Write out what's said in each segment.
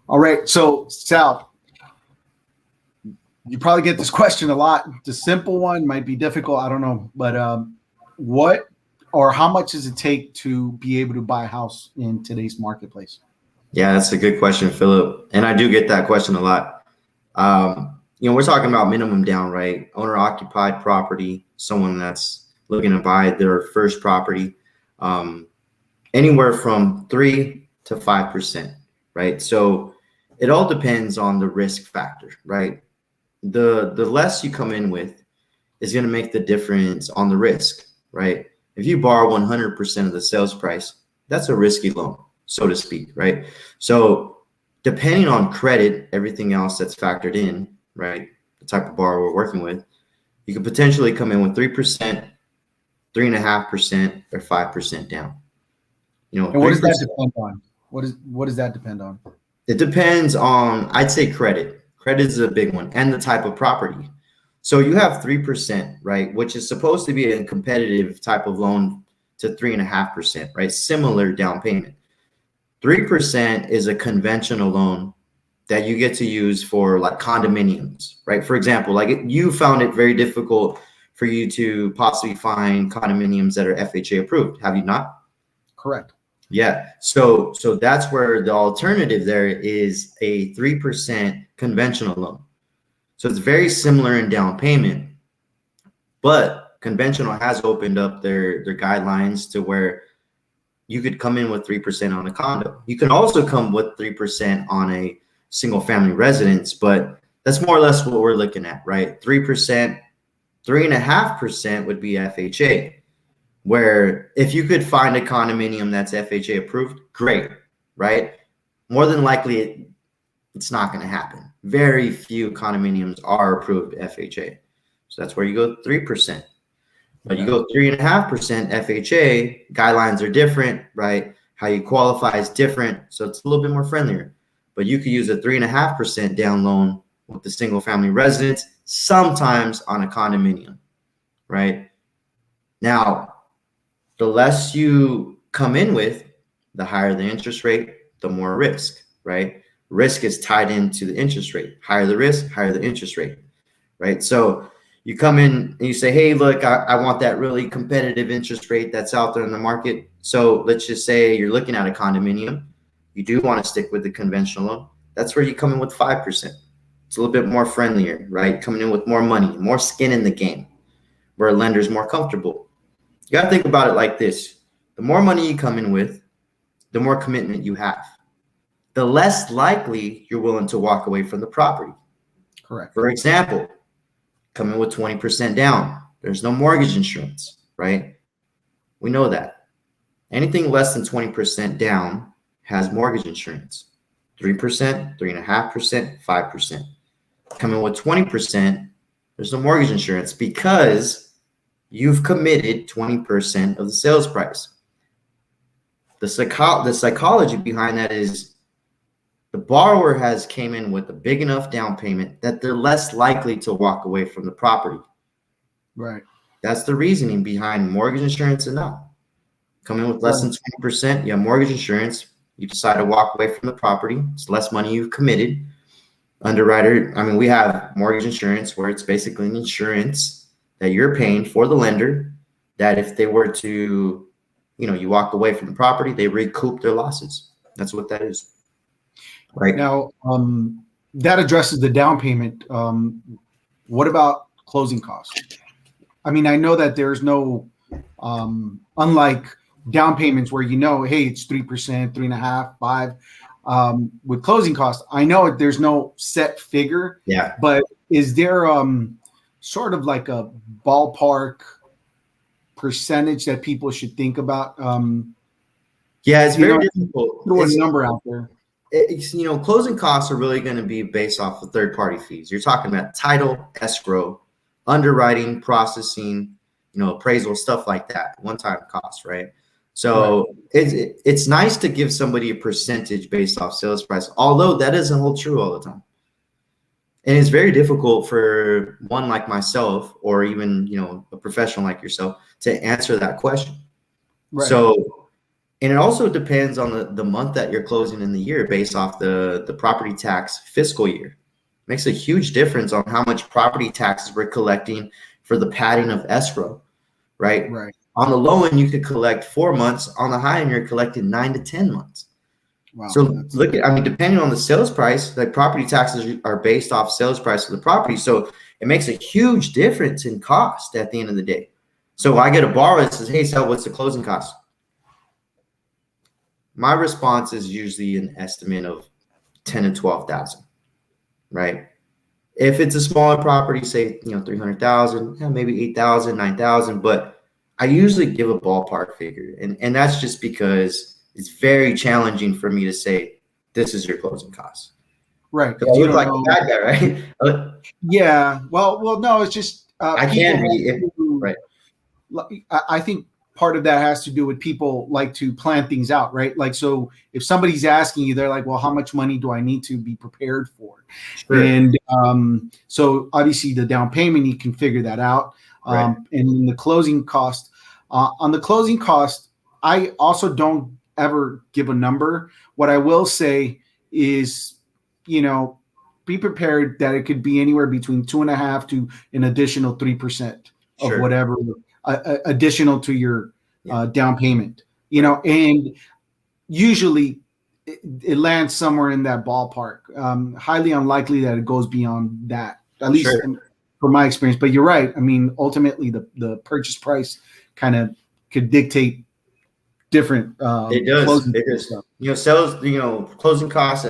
All right. So, Sal, you probably get this question a lot. It's a simple one, might be difficult. I don't know. But what or how much does it take to be able to buy a house in today's marketplace? Yeah, that's a good question, Philip. And I do get that question a lot. We're talking about minimum down, right? Owner occupied property, someone that's looking to buy their first property, um, anywhere from 3 to 5%, right? So it all depends on the risk factor, right? The less you come in with is going to make the difference on the risk, right? If you borrow 100% of the sales price, that's a risky loan, so to speak, right? So depending on credit, everything else that's factored in, right? The type of borrower we're working with, you could potentially come in with 3%, 3.5%, or 5% down. And what does that depend on? What does that depend on? It depends on, I'd say credit. Credit is a big one, and the type of property. So you have 3%, right, which is supposed to be a competitive type of loan to 3.5%, right? Similar down payment. 3% is a conventional loan that you get to use for like condominiums, right? For example, like you found it very difficult for you to possibly find condominiums that are FHA approved, have you not? Correct. Yeah. So that's where the alternative there is a 3% conventional loan. So it's very similar in down payment, but conventional has opened up their guidelines to where you could come in with 3% on a condo. You can also come with 3% on a single family residence, but that's more or less what we're looking at, right? 3%, 3.5% would be FHA, where if you could find a condominium that's FHA approved, great, right? More than likely, it's not going to happen. Very few condominiums are approved FHA. So that's where you go 3%. But you go 3.5% FHA, guidelines are different, right? How you qualify is different. So it's a little bit more friendlier. But you could use a 3.5% down loan with the single family residence, sometimes on a condominium, right? Now, the less you come in with, the higher the interest rate, the more risk, right? Risk is tied into the interest rate. Higher the risk, higher the interest rate, right? So you come in and you say, hey, look, I want that really competitive interest rate that's out there in the market. So let's just say you're looking at a condominium. You do want to stick with the conventional loan. That's where you come in with 5%. It's a little bit more friendlier, right? Coming in with more money, more skin in the game, where a lender's more comfortable. You got to think about it like this. The more money you come in with, the more commitment you have. The less likely you're willing to walk away from the property. Correct. For example, come in with 20% down. There's no mortgage insurance, right? We know that. Anything less than 20% down has mortgage insurance. 3%, 3.5%, 5%. Come in with 20%, there's no mortgage insurance because you've committed 20% of the sales price. The psychology behind that is the borrower has came in with a big enough down payment that they're less likely to walk away from the property. Right. That's the reasoning behind mortgage insurance and not. Come in with less than 20%, you have mortgage insurance, you decide to walk away from the property, it's less money you've committed. Underwriter, I mean, we have mortgage insurance where it's basically an insurance that you're paying for the lender that if they were to, you walk away from the property, they recoup their losses. That's what that is. Right. Now, that addresses the down payment. What about closing costs? I mean, I know that there's no, unlike down payments where hey, it's 3%, 3.5%, 5%. With closing costs, I know there's no set figure. Yeah. But is there sort of like a ballpark percentage that people should think about? Yeah, it's very difficult. Throw a number out there. Closing costs are really going to be based off of third-party fees. You're talking about title, escrow, underwriting, processing, appraisal, stuff like that, one-time costs, right? So right. It's nice to give somebody a percentage based off sales price, although that doesn't hold true all the time. And it's very difficult for one like myself or even, a professional like yourself to answer that question. Right. So And it also depends on the month that you're closing in the year based off the property tax fiscal year. Makes a huge difference on how much property taxes we're collecting for the padding of escrow, right? Right. On the low end, you could collect 4 months. On the high end, you're collecting 9 to 10 months. Wow. So look at, I mean, depending on the sales price, like property taxes are based off sales price of the property. So it makes a huge difference in cost at the end of the day. So I get a borrower that says, hey, Sal, what's the closing cost? My response is usually an estimate of 10 to 12,000, right? If it's a smaller property, say, 300,000, maybe 8,000, 9,000, but I usually give a ballpark figure. And that's just because it's very challenging for me to say, this is your closing cost. Right. Because I look like the bad guy, right? Yeah. Well, no, it's just I can be, right. I think part of that has to do with people like to plan things out, right? Like, so if somebody's asking you, they're like, well, how much money do I need to be prepared for? Sure. And so obviously the down payment, you can figure that out. Right. And the closing cost, on the closing cost, I also don't ever give a number. What I will say is, be prepared that it could be anywhere between 2.5% to an additional 3% of whatever additional to your down payment, and usually it lands somewhere in that ballpark. Highly unlikely that it goes beyond that, at least from my experience. But you're right. I mean, ultimately the purchase price kind of could dictate different. It does. It does. Sales. Closing costs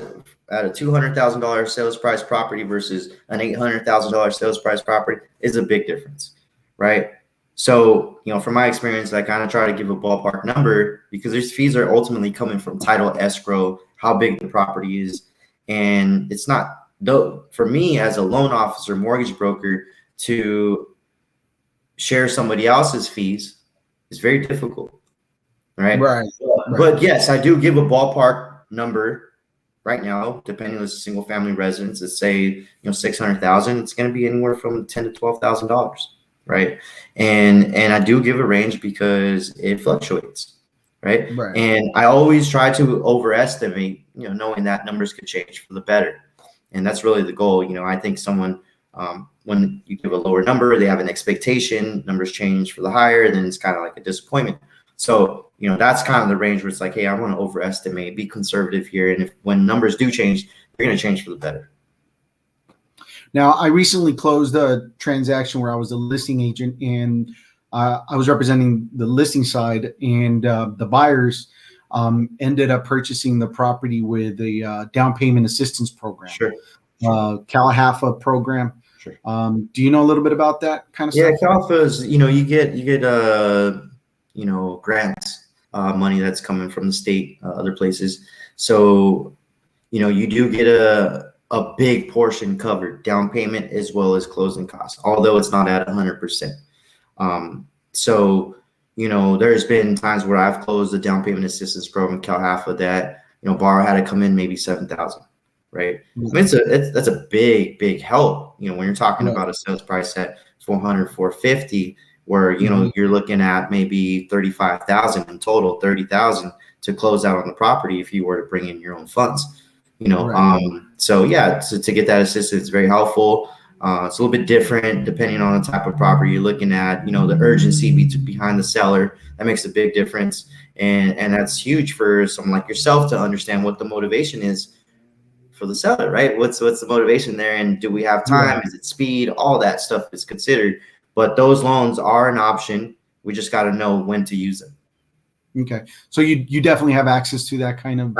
at a $200,000 sales price property versus an $800,000 sales price property is a big difference, right? So, from my experience, I kind of try to give a ballpark number because these fees are ultimately coming from title, escrow, how big the property is. And it's not, though, for me as a loan officer, mortgage broker, to share somebody else's fees is very difficult, right? Right. But yes, I do give a ballpark number right now, depending on the single family residence. Let's say, 600,000, it's going to be anywhere from $10,000 to $12,000. Right. And I do give a range because it fluctuates. Right. And I always try to overestimate, knowing that numbers could change for the better. And that's really the goal. I think someone, when you give a lower number, they have an expectation, numbers change for the higher, then it's kind of like a disappointment. So, that's kind of the range where it's like, hey, I want to overestimate, be conservative here. And when numbers do change, they're going to change for the better. Now, I recently closed a transaction where I was a listing agent, and I was representing the listing side, and the buyers ended up purchasing the property with a down payment assistance program, CalHFA program. Sure. Do you know a little bit about that kind of stuff? Yeah, CalHFA is, you get grants, money that's coming from the state, other places. So, you do get a big portion covered, down payment as well as closing costs, although it's not at 100%. So, there's been times where I've closed the down payment assistance program, CalHFA, that, borrower had to come in maybe 7,000, right? Mm-hmm. I mean, that's a big help, when you're talking about a sales price at 400, 450, where, you're looking at maybe 35,000 in total, 30,000 to close out on the property if you were to bring in your own funds. So yeah, to get that assistance is very helpful. It's a little bit different depending on the type of property you're looking at. The urgency behind the seller, that makes a big difference, and that's huge for someone like yourself to understand what the motivation is for the seller, right? What's the motivation there, and do we have time? Is it speed? All that stuff is considered, but those loans are an option. We just got to know when to use them. Okay, so you definitely have access to that kind of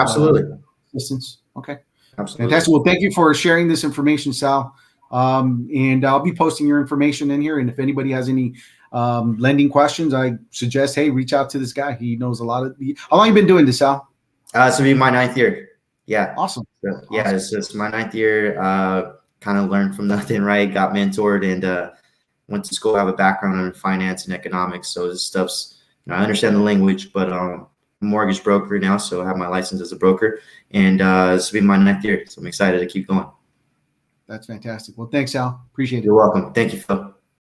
assistance. Okay. Absolutely. Fantastic. Well, thank you for sharing this information, Sal. And I'll be posting your information in here. And if anybody has any lending questions, I suggest, hey, reach out to this guy. He knows a lot of. How long have you been doing this, Sal? This will be my 9th year. Yeah. Awesome. So, yeah, It's just my 9th year. Kind of learned from nothing, right? Got mentored and went to school. I have a background in finance and economics, so this stuff's. I understand the language, but mortgage broker now, so I have my license as a broker, and this will be my 9th year, so I'm excited to keep going. That's fantastic. Well, thanks, Al. Appreciate it. You're welcome. Thank you, Phil.